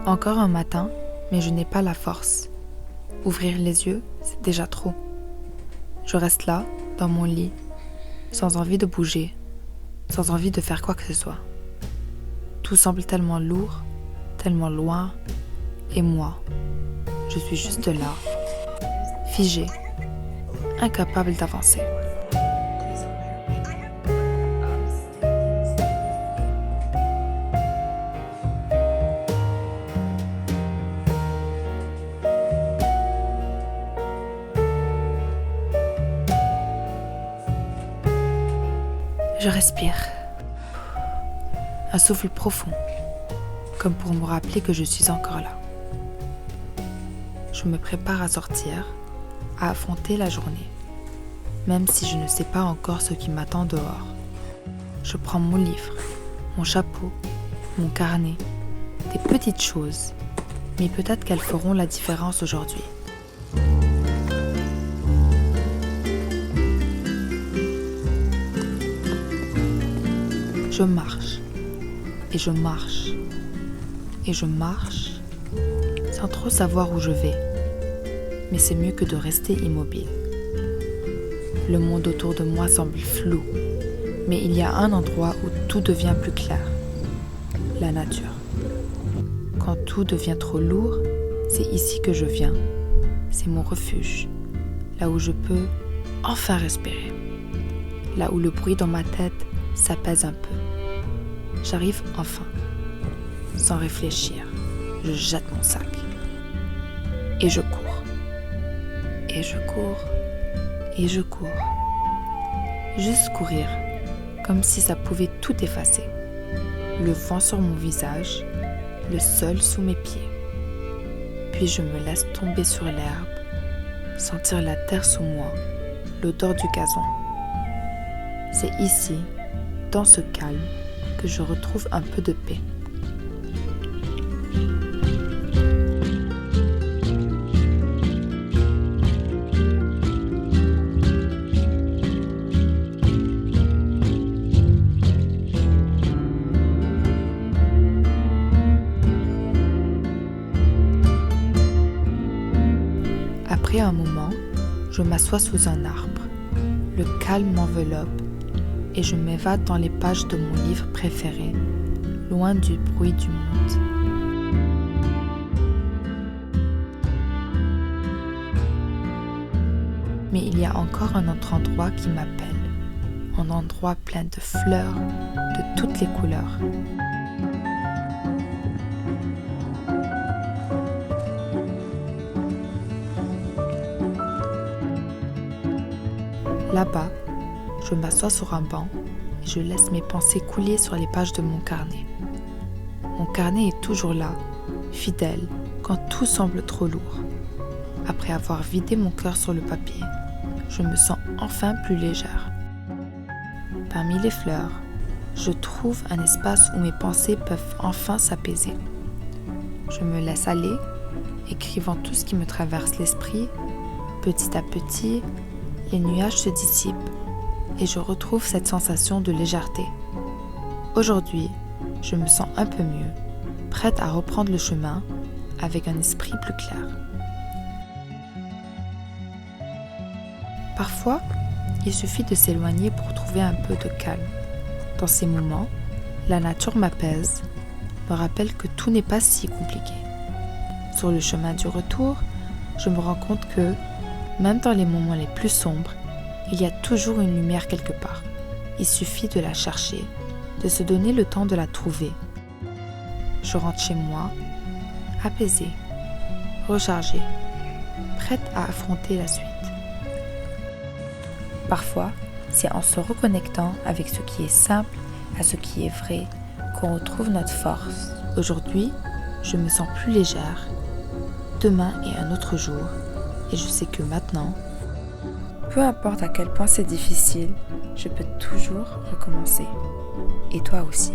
Encore un matin, mais je n'ai pas la force. Ouvrir les yeux, c'est déjà trop. Je reste là, dans mon lit, sans envie de bouger, sans envie de faire quoi que ce soit. Tout semble tellement lourd, tellement loin, et moi, je suis juste là, figée, incapable d'avancer. Je respire. Un souffle profond, comme pour me rappeler que je suis encore là. Je me prépare à sortir, à affronter la journée, même si je ne sais pas encore ce qui m'attend dehors. Je prends mon livre, mon chapeau, mon carnet, des petites choses, mais peut-être qu'elles feront la différence aujourd'hui. Je marche, et je marche, et je marche, sans trop savoir où je vais. Mais c'est mieux que de rester immobile. Le monde autour de moi semble flou, mais il y a un endroit où tout devient plus clair. La nature. Quand tout devient trop lourd, c'est ici que je viens. C'est mon refuge, là où je peux enfin respirer. Là où le bruit dans ma tête s'apaise un peu. J'arrive enfin. Sans réfléchir, je jette mon sac. Et je cours. Et je cours. Et je cours. Juste courir, comme si ça pouvait tout effacer. Le vent sur mon visage, le sol sous mes pieds. Puis je me laisse tomber sur l'herbe, sentir la terre sous moi, l'odeur du gazon. C'est ici, dans ce calme, que je retrouve un peu de paix. Après un moment, je m'assois sous un arbre. Le calme m'enveloppe et je m'évade dans les pages de mon livre préféré, loin du bruit du monde. Mais il y a encore un autre endroit qui m'appelle, un endroit plein de fleurs, de toutes les couleurs. Là-bas, je m'assois sur un banc et je laisse mes pensées couler sur les pages de mon carnet. Mon carnet est toujours là, fidèle, quand tout semble trop lourd. Après avoir vidé mon cœur sur le papier, je me sens enfin plus légère. Parmi les fleurs, je trouve un espace où mes pensées peuvent enfin s'apaiser. Je me laisse aller, écrivant tout ce qui me traverse l'esprit. Petit à petit, les nuages se dissipent et je retrouve cette sensation de légèreté. Aujourd'hui, je me sens un peu mieux, prête à reprendre le chemin avec un esprit plus clair. Parfois, il suffit de s'éloigner pour trouver un peu de calme. Dans ces moments, la nature m'apaise, me rappelle que tout n'est pas si compliqué. Sur le chemin du retour, je me rends compte que, même dans les moments les plus sombres, il y a toujours une lumière quelque part. Il suffit de la chercher, de se donner le temps de la trouver. Je rentre chez moi, apaisée, rechargée, prête à affronter la suite. Parfois, c'est en se reconnectant avec ce qui est simple à ce qui est vrai qu'on retrouve notre force. Aujourd'hui, je me sens plus légère. Demain est un autre jour et je sais que maintenant, peu importe à quel point c'est difficile, je peux toujours recommencer. Et toi aussi.